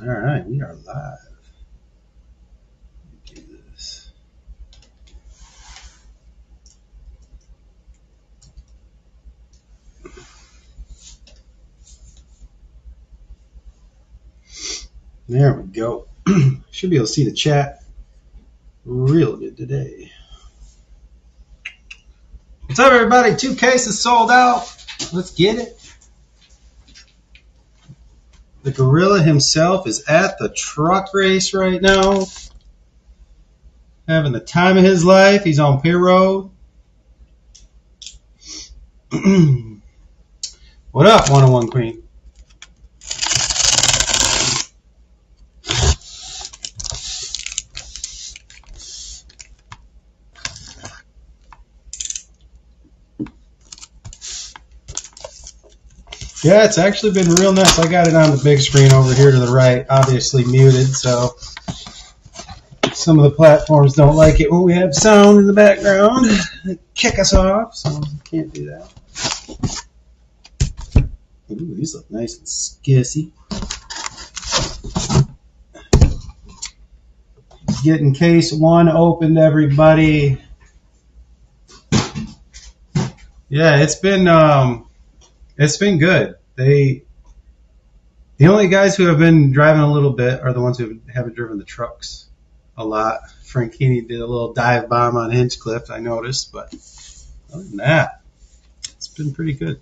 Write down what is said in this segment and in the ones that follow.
All right, we are live. Let me do this. There we go. Should be able to see the chat real good today. What's up, everybody? 2 cases sold out. Let's get it. The gorilla himself is at the truck race right now. Having the time of his life. He's on pit road. What up, 101 Queen? Yeah, it's actually been real nice. I got it on the big screen over here to the right, obviously muted, so some of the platforms don't like it when we have sound in the background. They kick us off, so can't do that. Ooh, these look nice and skissy. Getting case 1 opened, everybody. Yeah, it's been good. The only guys who have been driving a little bit are the ones who haven't driven the trucks a lot. Franchini did a little dive bomb on Hinchcliffe, I noticed, but other than that, it's been pretty good.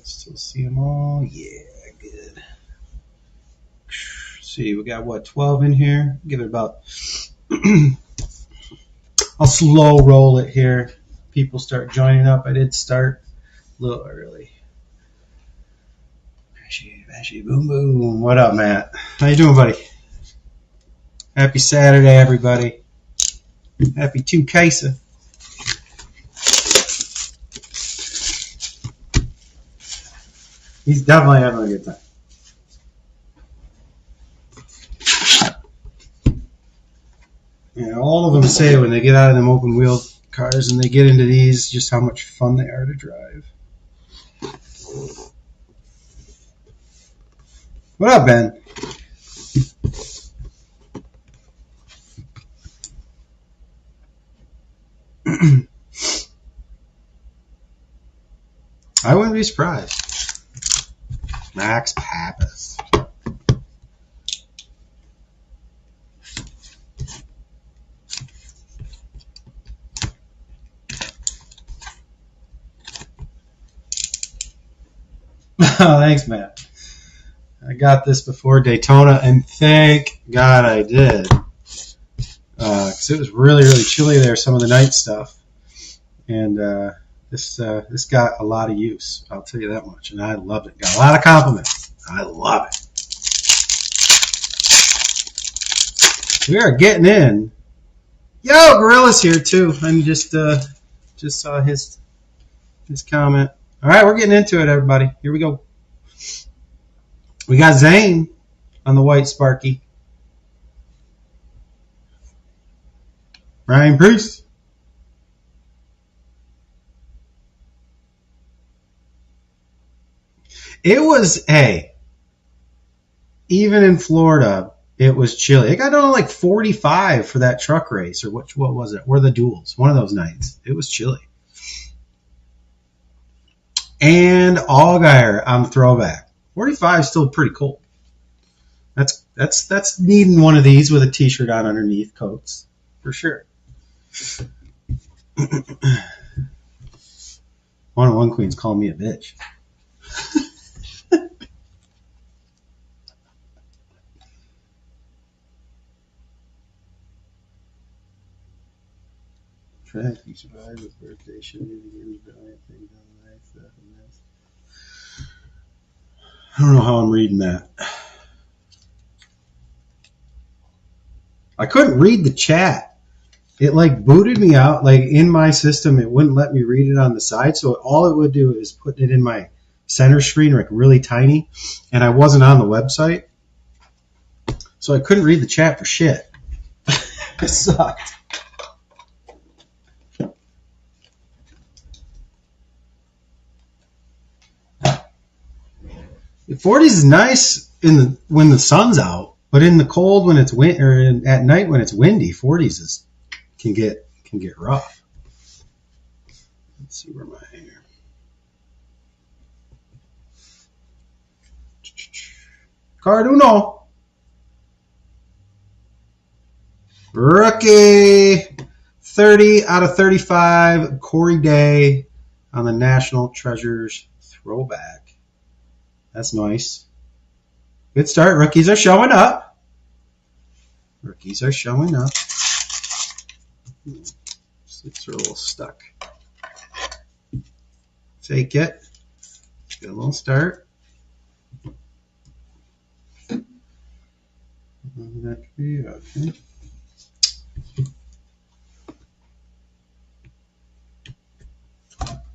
Still see them all? Yeah, good. Let's see, we got what, 12 in here? Give it about. I'll slow roll it here. People start joining up. I did start a little early. Bashy, boom, boom. What up, Matt? How you doing, buddy? Happy Saturday, everybody. Happy 2 Kaisa. He's definitely having a good time. Yeah, all of them say when they get out of them open wheel cars and they get into these, just how much fun they are to drive. What up, Ben? I wouldn't be surprised. Max Pappas. Oh, thanks, Matt. I got this before Daytona, and thank God I did. Because it was really, really chilly there, some of the night stuff. And this got a lot of use, I'll tell you that much. And I loved it. Got a lot of compliments. I love it. We are getting in. Yo, Gorilla's here, too. I just saw his comment. All right, we're getting into it, everybody. Here we go. We got Zane on the white Sparky. Ryan Priest. It was, even in Florida, it was chilly. It got down to like 45 for that truck race, or what was it? Or the duels. One of those nights. It was chilly. And Allgaier on the throwback. 45 is still pretty cold. That's needing one of these with a t-shirt on underneath, coats, for sure. One queen's calling me a bitch. Track, you survived with birthday. Should be the brilliant thing on life. Stuff and this. I don't know how I'm reading that. I couldn't read the chat. It like booted me out. Like in my system, it wouldn't let me read it on the side. So all it would do is put it in my center screen, like really tiny. And I wasn't on the website. So I couldn't read the chat for shit. It sucked. The 40s is nice when the sun's out, but in the cold when it's at night when it's windy, 40s can get rough. Let's see where my card uno. Rookie 30 out of 35. Corey Day on the National Treasures throwback. That's nice. Good start. Rookies are showing up. Rookies are showing up. It's a little stuck. Take it. Get a little start. That could be okay.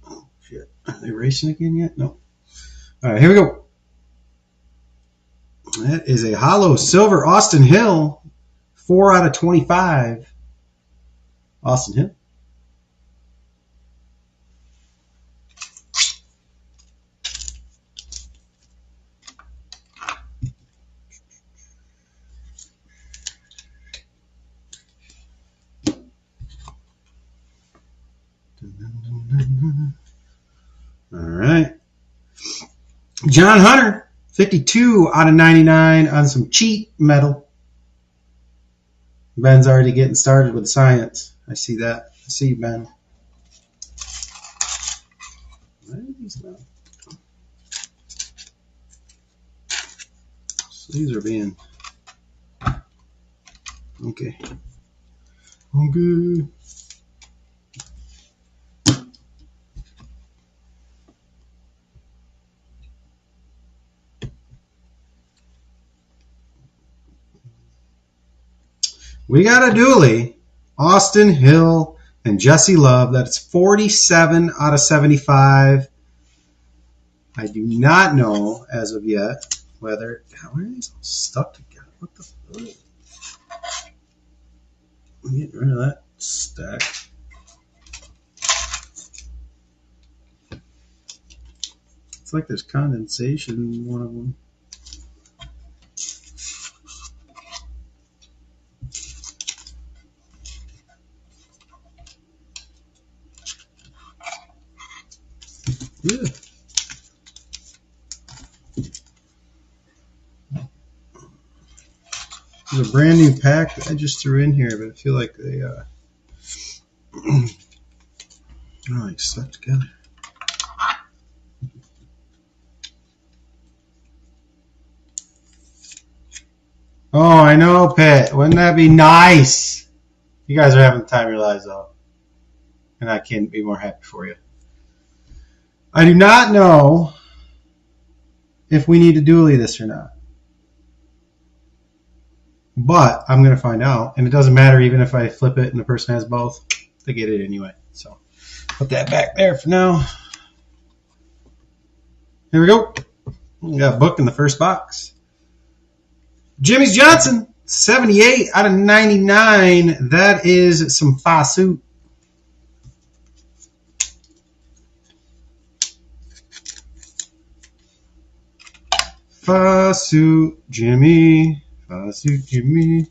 Oh, shit. Are they racing again yet? No. All right, here we go. That is a hollow silver Austin Hill, 4 out of 25. Austin Hill. All right. John Hunter, 52 out of 99 on some cheat metal. Ben's already getting started with science. I see that. I see you, Ben. Why are these not? These are being... Okay. I'm good. We got a dually, Austin Hill and Jesse Love. That's 47 out of 75. I do not know as of yet whether... How are these all stuck together? What the fuck? I'm getting rid of that stack. It's like there's condensation in one of them. Yeah. There's a brand new pack that I just threw in here, but I feel like they like stuck together. Oh, I know, Pitt. Wouldn't that be nice? You guys are having the time of your lives, though. And I can't be more happy for you. I do not know if we need to dually this or not. But I'm going to find out. And it doesn't matter even if I flip it and the person has both. They get it anyway. So put that back there for now. Here we go. We got a book in the first box. Jimmy's Johnson, 78 out of 99. That is some Fasu. Fasu Jimmy. Fasu Jimmy.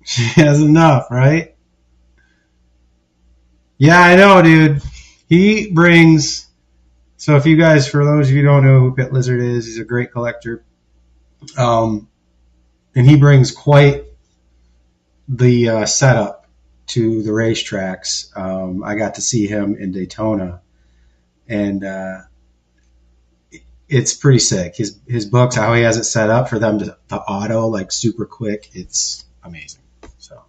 She has enough, right? Yeah, I know, dude. He brings... So if you guys, for those of you who don't know who Pit Lizard is, he's a great collector. and he brings quite the setup to the racetracks. I got to see him in Daytona, and it's pretty sick. His books, how he has it set up for them to auto like super quick. It's amazing. So.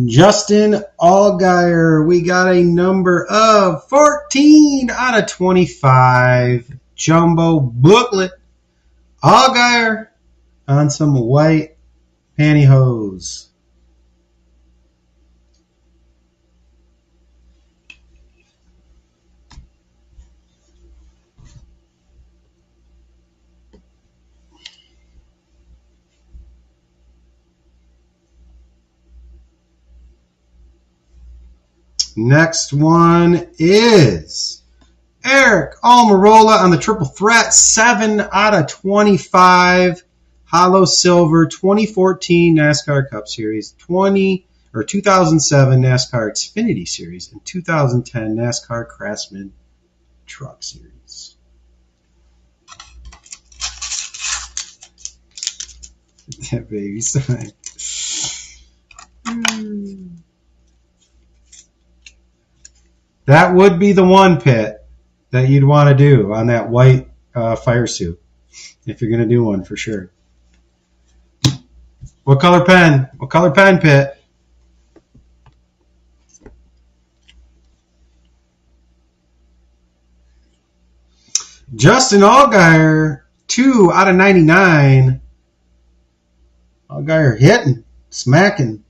Justin Allgaier, we got a number of 14 out of 25 jumbo booklet. Allgaier on some white pantyhose. Next one is Eric Almirola on the triple threat, 7 out of 25. Hollow Silver, 2014 NASCAR Cup Series, 2007 NASCAR Xfinity Series, and 2010 NASCAR Craftsman Truck Series. That baby sign. That would be the one, Pit, that you'd want to do on that white fire suit, if you're going to do one for sure. What color pen? What color pen, Pit? Justin Allgaier, 2 out of 99. Allgaier hitting, smacking.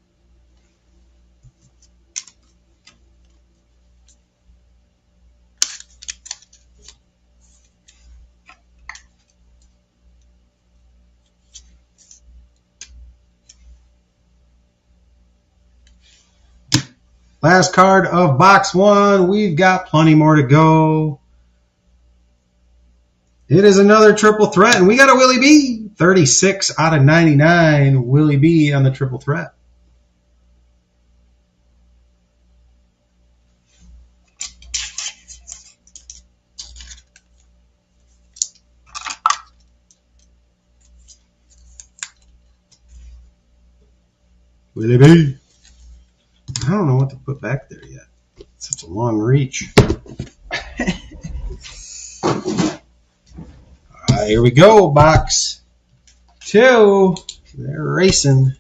Last card of box 1. We've got plenty more to go. It is another triple threat, and we got a Willie B. 36 out of 99. Willie B on the triple threat. Willie B. I don't know what to put back there yet. It's such a long reach. Alright, here we go. Box 2. They're racing.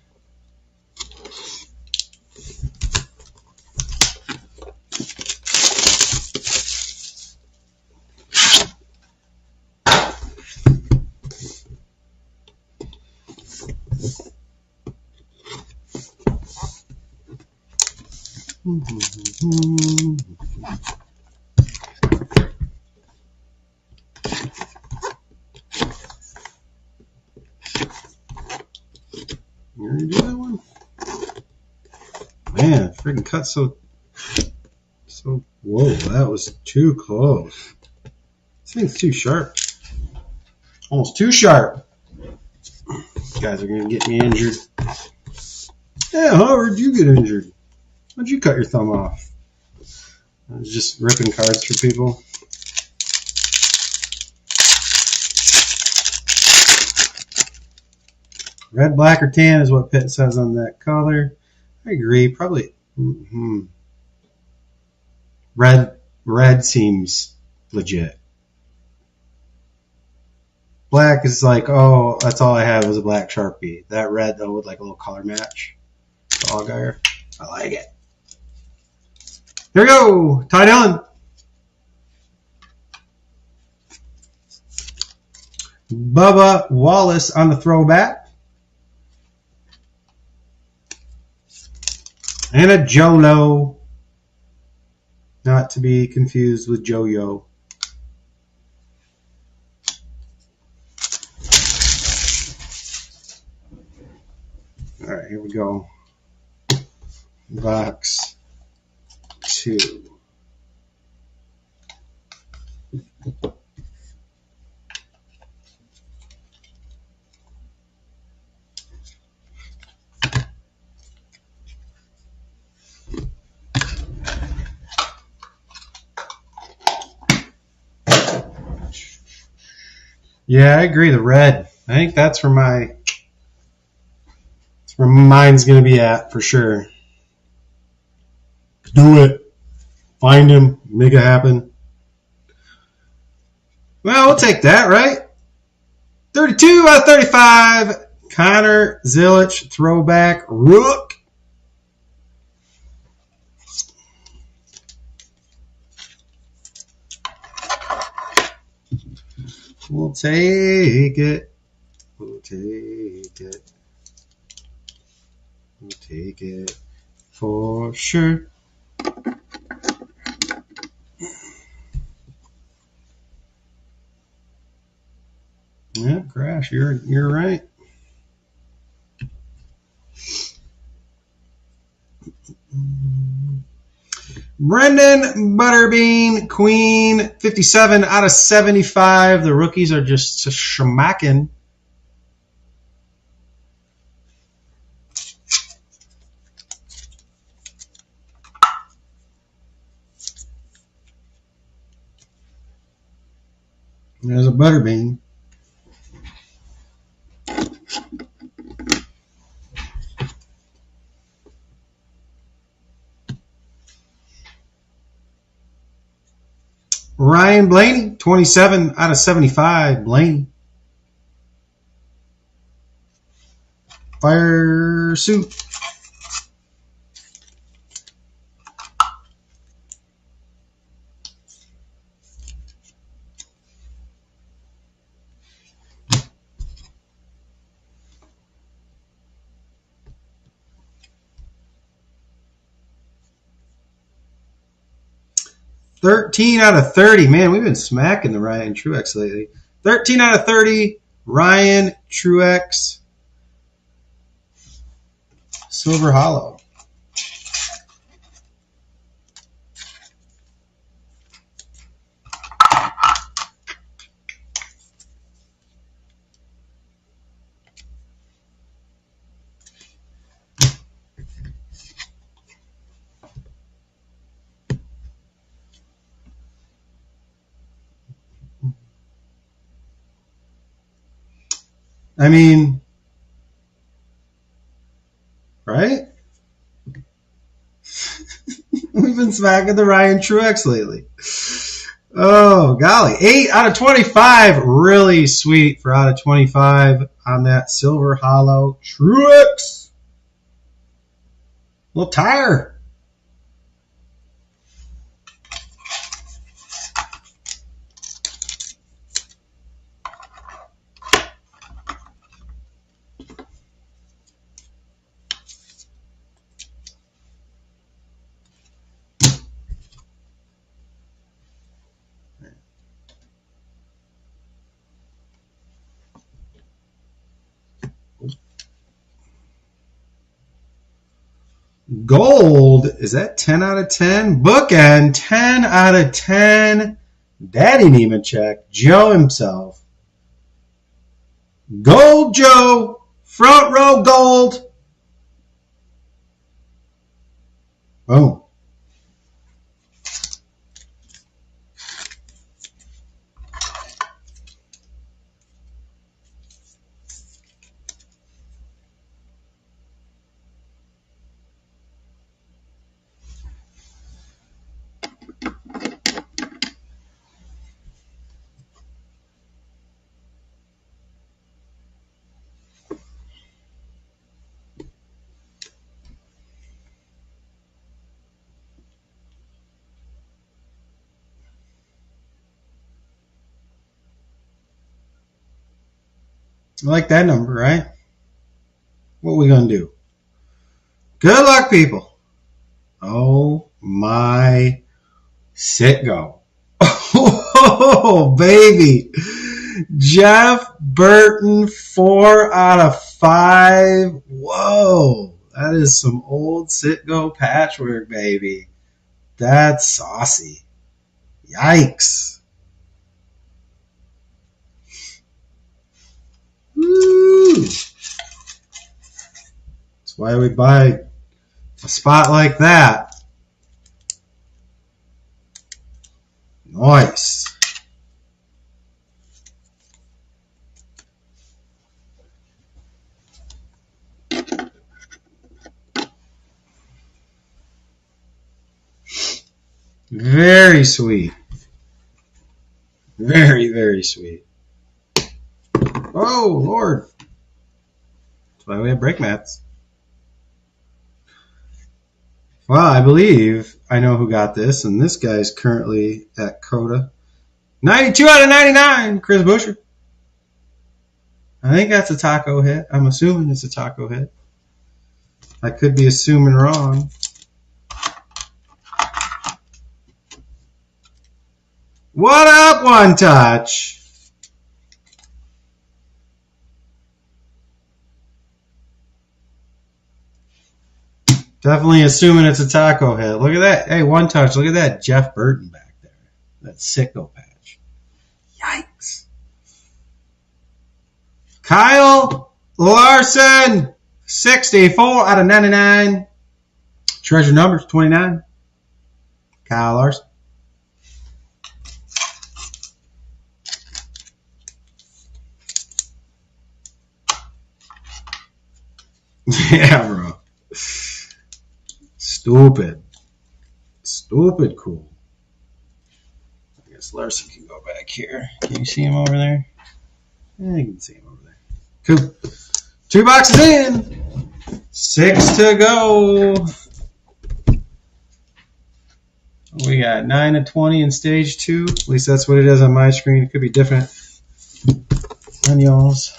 You already do that one? Man, freaking cut so. Whoa, that was too close. This thing's too sharp. Almost too sharp. These guys are going to get me injured. Yeah, how did you get injured? How'd you cut your thumb off? I was just ripping cards for people. Red, black, or tan is what Pitt says on that color. I agree. Probably red seems legit. Black is like, oh, that's all I had was a black Sharpie. That red, though, with like a little color match. Allgaier. I like it. Here we go. Ty Dillon. Bubba Wallace on the throwback. And a Jolo. Not to be confused with Joyo. All right, here we go. Box 2. Yeah, I agree. The red. I think that's where mine's going to be at for sure. Do it. Find him. Make it happen. Well, we'll take that, right? 32 out of 35. Connor Zilic throwback rook. We'll take it. We'll take it. We'll take it for sure. Yeah, Crash, you're right. Brendan Butterbean, Queen, 57 out of 75. The rookies are just schmacking. There's a Butterbean. Ryan Blaney, 27 out of 75. Blaney. Fire suit. $13 out of 30. Man, we've been smacking the Ryan Truex lately. 13 out of 30. Ryan Truex. Silver Hollow. I mean, right? We've been smacking the Ryan Truex lately. Oh, golly. 8 out of 25. Really sweet for out of 25 on that Silver Hollow Truex. Little tire. Gold, is that 10 out of 10? Bookend, 10 out of 10. That didn't even check. Joe himself. Gold Joe, front row gold. Boom. I like that number, right? What are we going to do? Good luck, people. Oh, my sit-go. Oh, baby. Jeff Burton, 4 out of 5. Whoa. That is some old sit-go patchwork, baby. That's saucy. Yikes. Woo. That's why we buy a spot like that. Nice. Very sweet. Very, very sweet. Oh, Lord. That's why we have brake mats. Well, I believe I know who got this, and this guy's currently at Coda. 92 out of 99, Chris Busher. I think that's a taco hit. I'm assuming it's a taco hit. I could be assuming wrong. What up, One Touch? Definitely assuming it's a taco hit. Look at that. Hey, One Touch, look at that Jeff Burton back there. That sicko patch. Yikes. Kyle Larson, 64 out of 99. Treasure numbers, 29. Kyle Larson. Yeah, bro. Stupid. Stupid cool. I guess Larson can go back here. Can you see him over there? Yeah, you can see him over there. Cool. 2 boxes in. 6 to go. We got 9 to 20 in stage 2. At least that's what it is on my screen. It could be different on y'all's.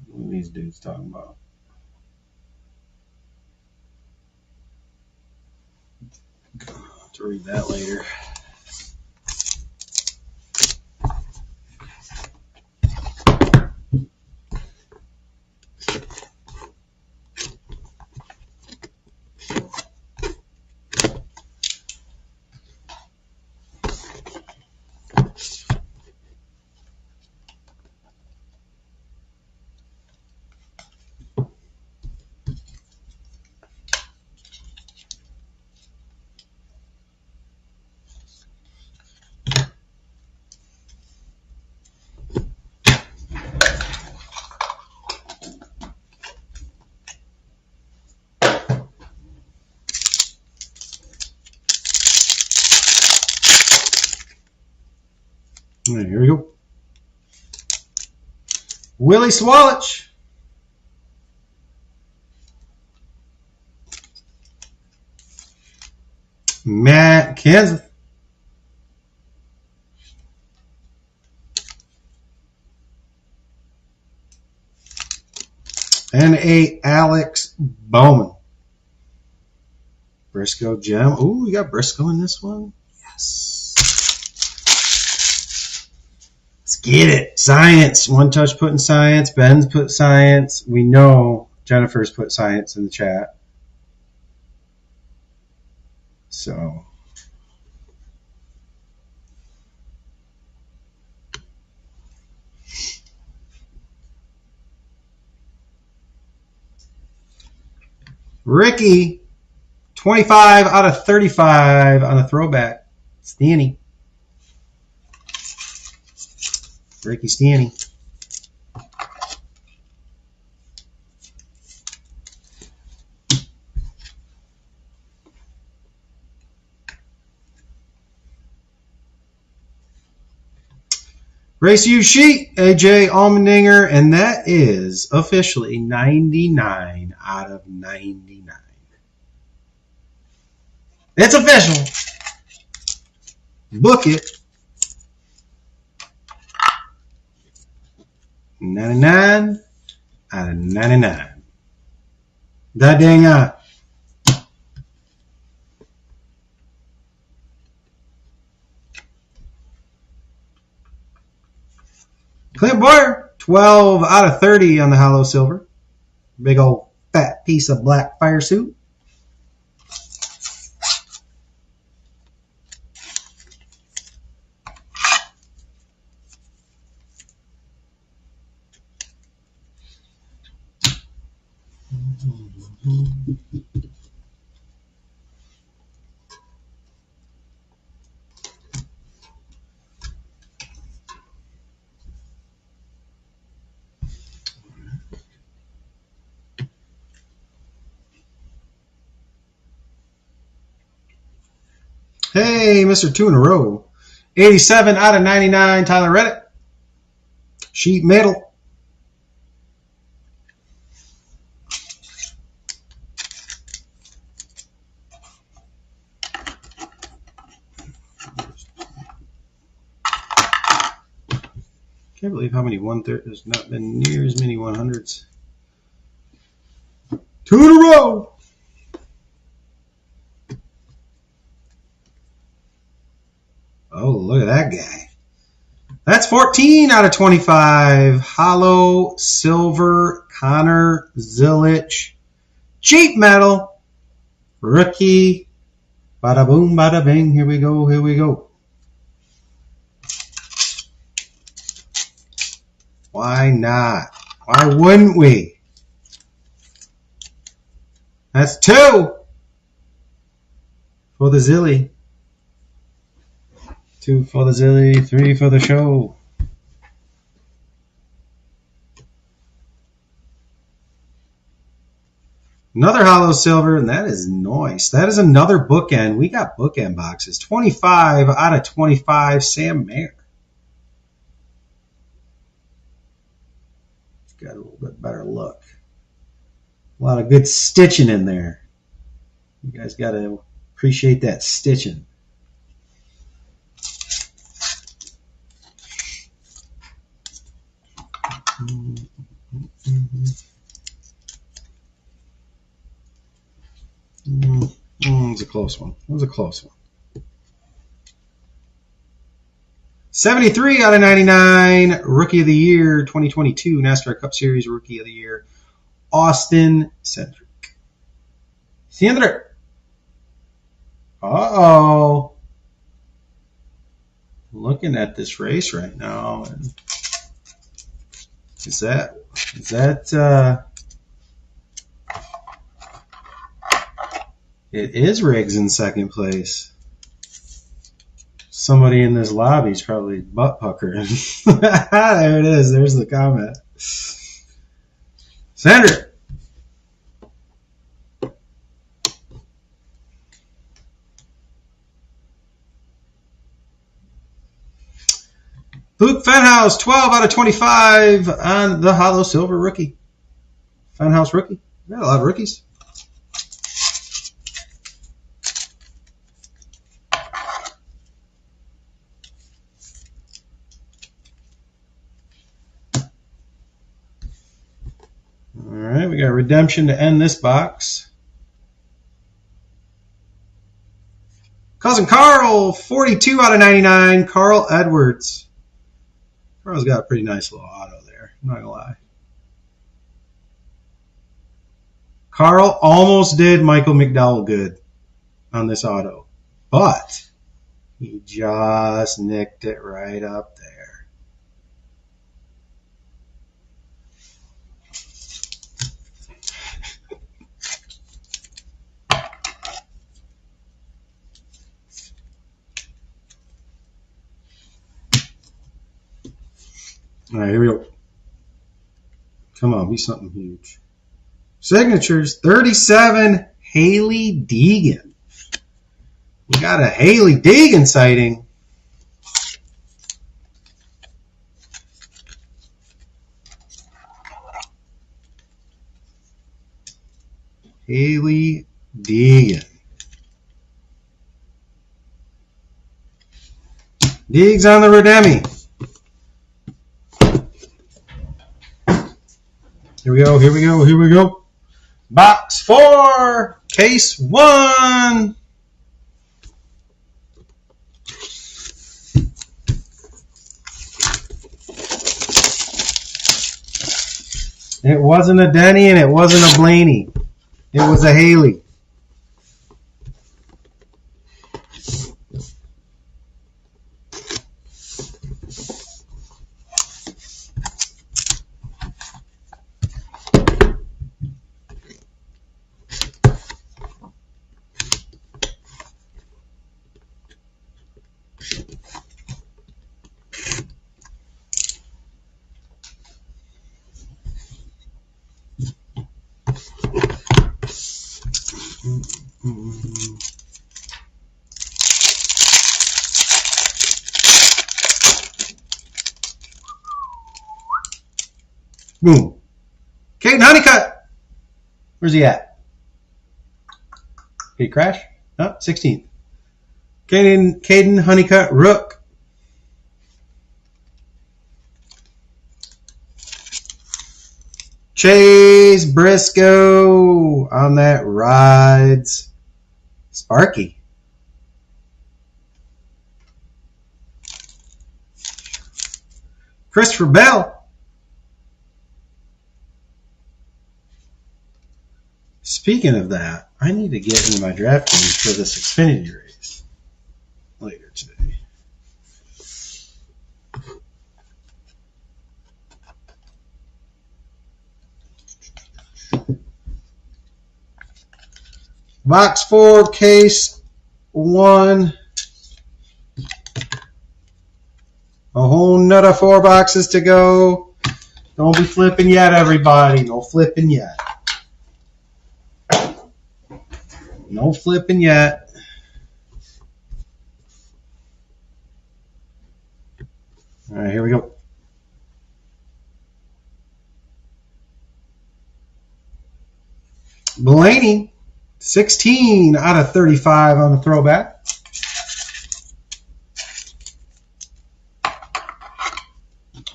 What are these dudes talking about? To read that later. All right, here we go. Willie Swallich. Matt Kansas. And a Alex Bowman. Briscoe gem. Ooh, we got Briscoe in this one. Yes. Let's get it. Science. One Touch putting science. Ben's put science. We know Jennifer's put science in the chat. So. Ricky, 25 out of 35 on the throwback. Stanny. Ricky Stanny. Race U sheet, AJ Allmendinger, and that is officially 99 out of 99. It's official. Book it. 99 out of 99. That dang Clint Boyer, 12 out of 30 on the hollow silver. Big old fat piece of black fire suit. Hey, Mr. 2 in a row. 87 out of 99, Tyler Reddick. Sheet metal. Can't believe how many 130s. There's not been near as many 100s. 2 in a row. Oh, look at that guy. That's 14 out of 25. Hollow, silver, Connor, Zillich. Cheap metal. Rookie. Bada boom, bada bing. Here we go, here we go. Why not? Why wouldn't we? That's 2 for the Zilly. 2 for the Zilly, 3 for the show. Another hollow silver, and that is nice. That is another bookend. We got bookend boxes. 25 out of 25, Sam Mayer. Got a little bit better look. A lot of good stitching in there. You guys got to appreciate that stitching. It was a close one. It was a close one. 73 out of 99, Rookie of the Year, 2022 NASCAR Cup Series Rookie of the Year, Austin Cindric. Cindric. Uh-oh. Looking at this race right now. Is that it is Riggs in second place. Somebody in this lobby is probably butt puckering. There it is. There's the comment. Cindric. Luke Fenhouse, 12 out of 25 on the Hollow Silver rookie. Fenhouse rookie. We got a lot of rookies. All right, we got redemption to end this box. Cousin Carl, 42 out of 99. Carl Edwards. Carl's got a pretty nice little auto there. I'm not going to lie. Carl almost did Michael McDowell good on this auto, but he just nicked it right up there. All right, here we go. Come on, be something huge. Signatures, 37, Haley Deegan. We got a Haley Deegan sighting. Haley Deegan. Deegs on the Redemi. Here we go, here we go, here we go. Box 4, case 1. It wasn't a Denny and it wasn't a Blaney. It was a Haley. Boom. Caden Honeycutt. Where's he at? Did he crash? No, 16th. Caden Honeycutt Rook. Chase Briscoe on that rides. Sparky. Christopher Bell. Speaking of that, I need to get into my DraftKings for this Xfinity race later today. Box 4, case 1. A whole nother 4 boxes to go. Don't be flipping yet, everybody. No flipping yet. No flipping yet. All right, here we go. Blaney, 16 out of 35 on the throwback.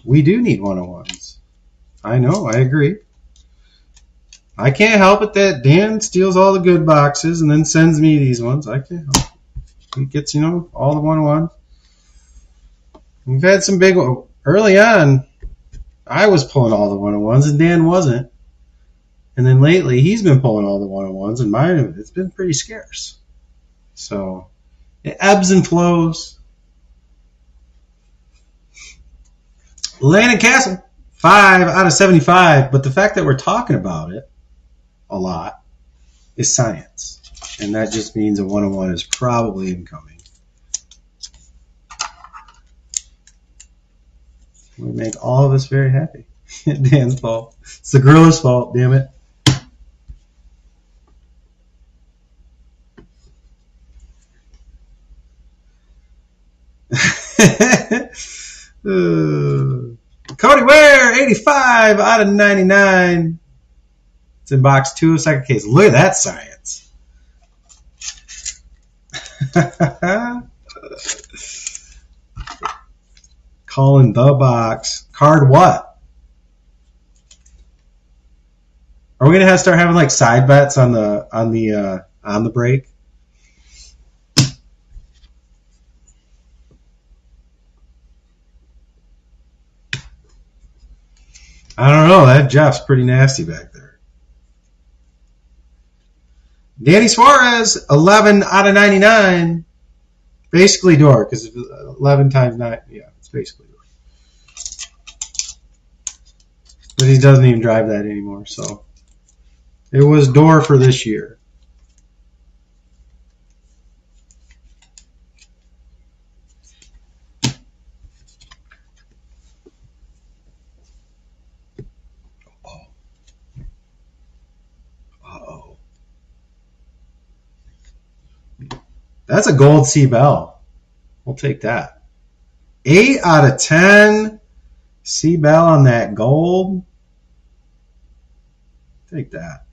We do need 101s. I know, I agree. I can't help it that Dan steals all the good boxes and then sends me these ones. I can't help it. He gets, all the 101s. We've had some big ones. Early on, I was pulling all the 101s and Dan wasn't. And then lately, he's been pulling all the 101s and mine, it's been pretty scarce. So, it ebbs and flows. Landon Castle, 5 out of 75. But the fact that we're talking about it a lot is science. And that just means a 101 is probably incoming. We make all of us very happy. Dan's fault. It's the gorilla's fault, damn it. Cody Ware, 85 out of 99. It's in box 2 of second case. Look at that science. Calling the box. Card what? Are we gonna have to start having like side bets on the break? I don't know. That Jeff's pretty nasty back there. Danny Suarez, 11 out of 99. Basically door, because 11 times 9, yeah, it's basically door. But he doesn't even drive that anymore, so it was door for this year. That's a gold C Bell. We'll take that. 8 out of 10. C Bell on that gold. Take that.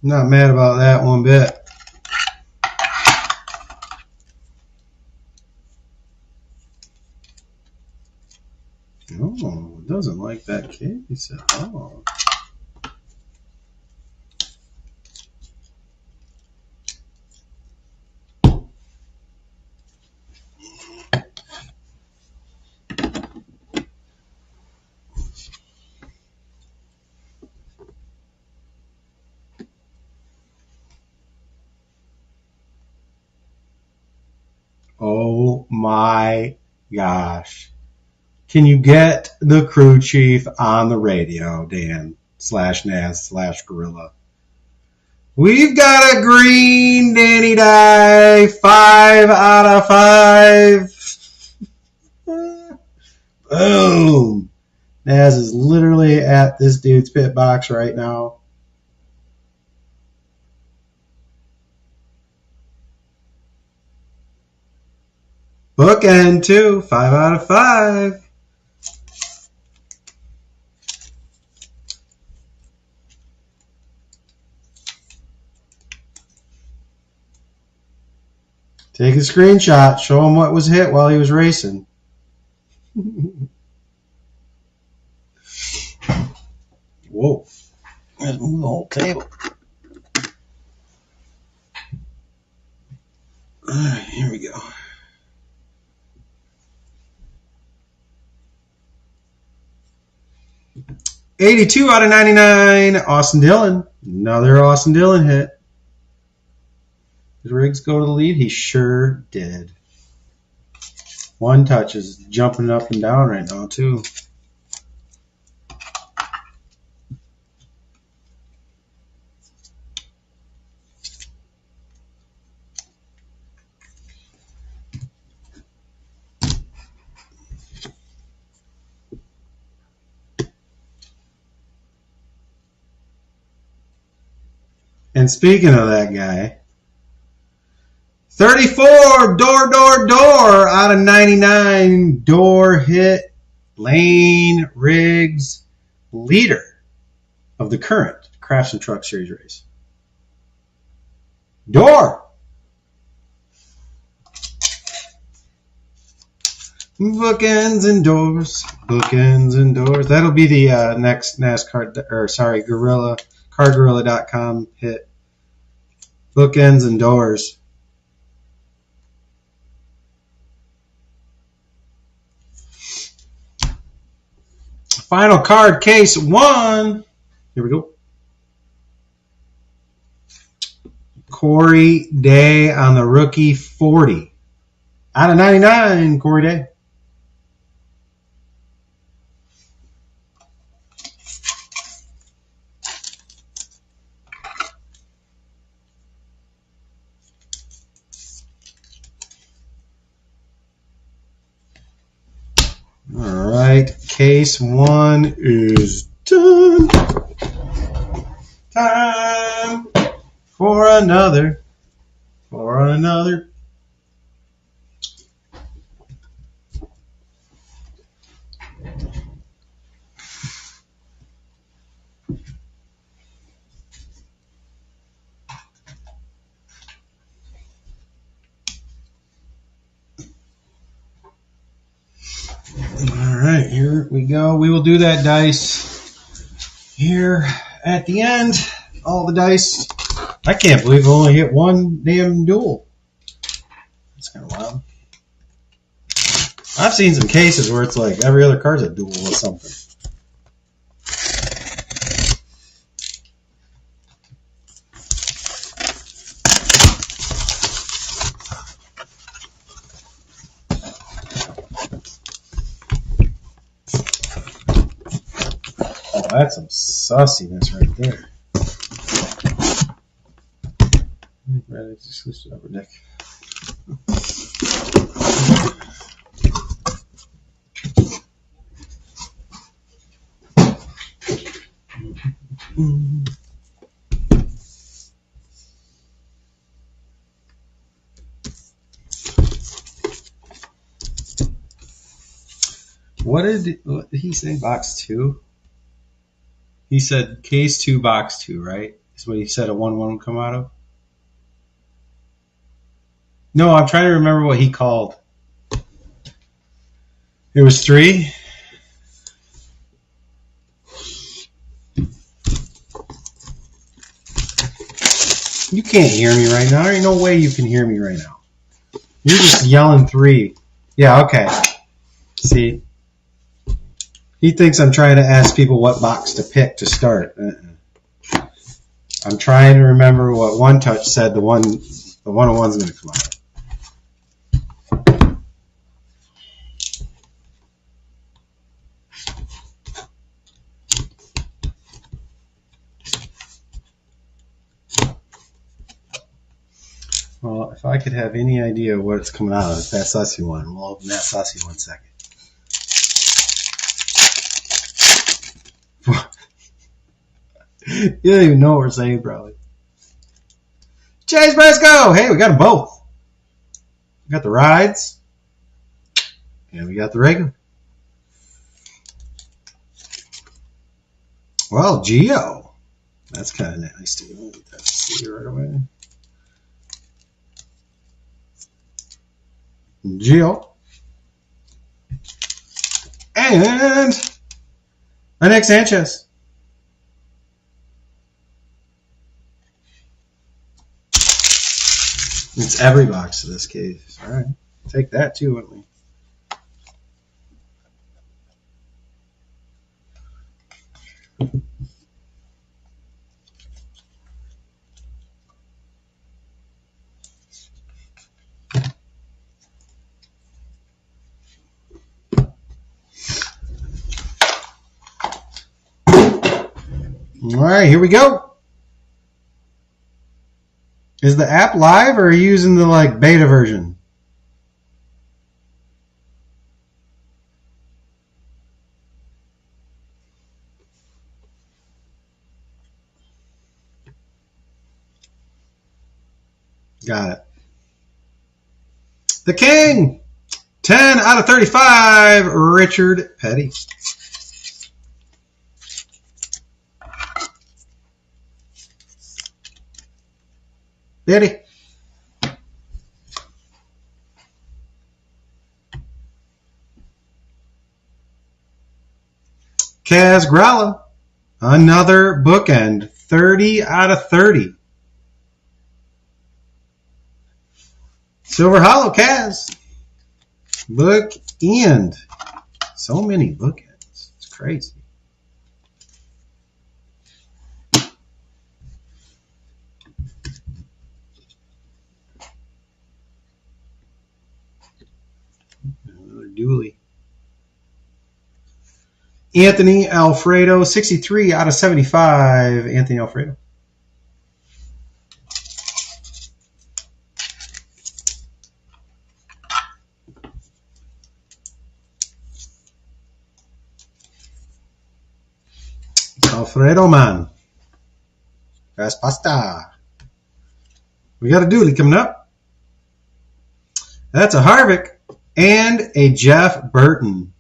Not mad about that one bit. Oh, it doesn't like that case. Oh. Oh my gosh. Can you get the crew chief on the radio, Dan /Naz/Gorilla? We've got a green Danny Dye, 5 out of 5. Boom. Naz is literally at this dude's pit box right now. Bookend 2, 5 out of 5. Take a screenshot. Show him what was hit while he was racing. Whoa. Let's move the whole table. All right, here we go. $82 out of $99. Austin Dillon. Another Austin Dillon hit. Did Riggs go to the lead? He sure did. One Touch is jumping up and down right now, too. And speaking of that guy, 34 door out of 99 door hit Lane Riggs, leader of the current Craftsman Truck Series race. Door. Bookends and doors. Bookends and doors. That'll be the next NASCAR, Gorilla, CarGorilla.com hit. Bookends and doors. Final card, case 1. Here we go. Corey Day on the rookie 40. Out of 99, Corey Day. All right, case 1 is done. Time for another. All right, here we go. We will do that dice here at the end. All the dice. I can't believe I only hit one damn duel. That's kind of wild. I've seen some cases where it's like every other card's a duel or something. Oh, that's some sussiness right there. Right, just switched it over, Nick. What did he say? Box 2? He said case 2, box 2, right? Is what he said a 1-1 would come out of? No, I'm trying to remember what he called. It was 3? You can't hear me right now. There ain't no way you can hear me right now. You're just yelling 3. Yeah, okay. See? He thinks I'm trying to ask people what box to pick to start. I'm trying to remember what One Touch said the 101's going to come out. Well, if I could have any idea what it's coming out of, it's that sussy one. We'll open that sussy one second. You don't even know what we're saying, probably. Chase Briscoe! Hey, we got them both. We got the rides. And we got the regular. Well, Geo. That's kind of nice too. I'll get that to see right away. Geo. And Nick Sanchez. It's every box of this case. All right. Take that too, wouldn't we? All right, here we go. Is the app live or are you using the like beta version? Got it. The King. 10 out of 35, Richard Petty. Petty. Kaz Gralla. Another bookend. 30 out of 30. Silver Hollow Kaz. Bookend. So many bookends. It's crazy. Another Dooley. Anthony Alfredo. 63 out of 75. Anthony Alfredo. Alfredo man. Fast pasta. We got a Dooley coming up. That's a Harvick and a Jeff Burton.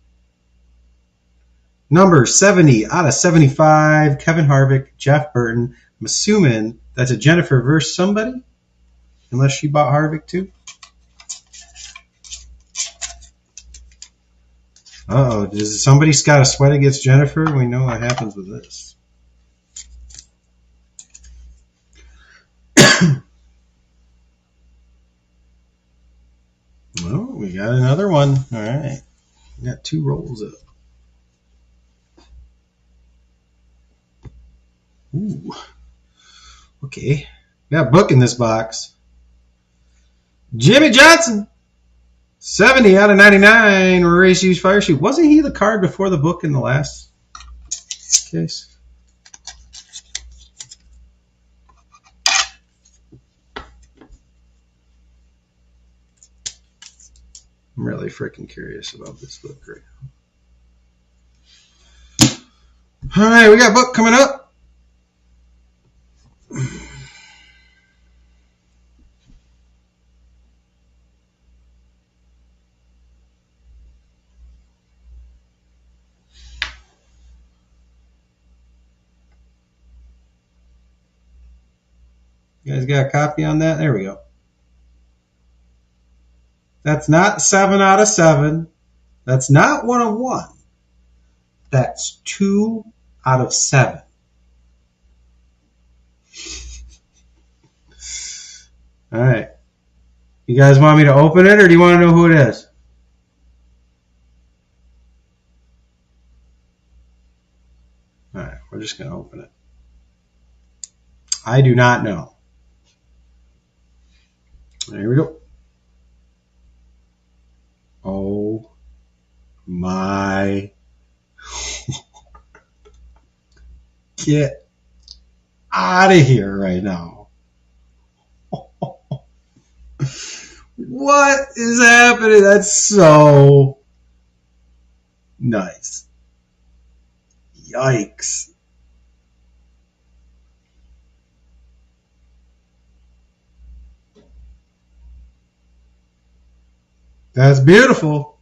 Number 70 out of 75. Kevin Harvick, Jeff Burton. I'm assuming that's a Jennifer versus somebody. Unless she bought Harvick too. Uh-oh. Does somebody got a sweat against Jennifer? We know what happens with this. Well, we got another one. All right. We got 2 rolls up. Ooh. Okay. Got a book in this box. Jimmy Johnson. 70 out of 99. Race Use Fire Shoot. Wasn't he the card before the book in the last case? I'm really freaking curious about this book right now. All right, we got a book coming up. You guys got a copy on that? There we go. That's not 7 out of 7. That's not 1 of 1. That's 2 out of 7. All right. You guys want me to open it or do you want to know who it is? All right. We're just going to open it. I do not know. There we go. Oh my. Get out of here right now. What is happening? That's so nice. Yikes. That's beautiful.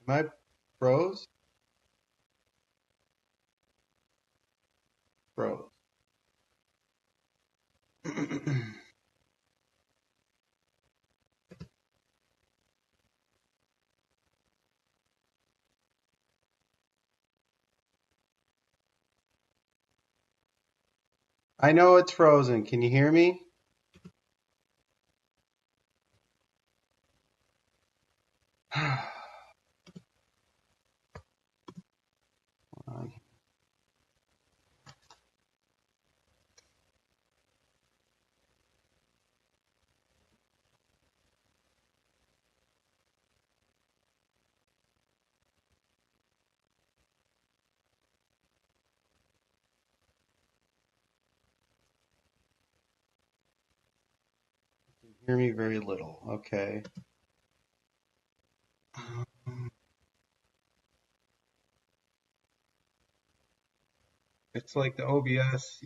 Am I froze? Froze. I know it's frozen. Can you hear me? Hear me very little. Okay. It's like the OBS.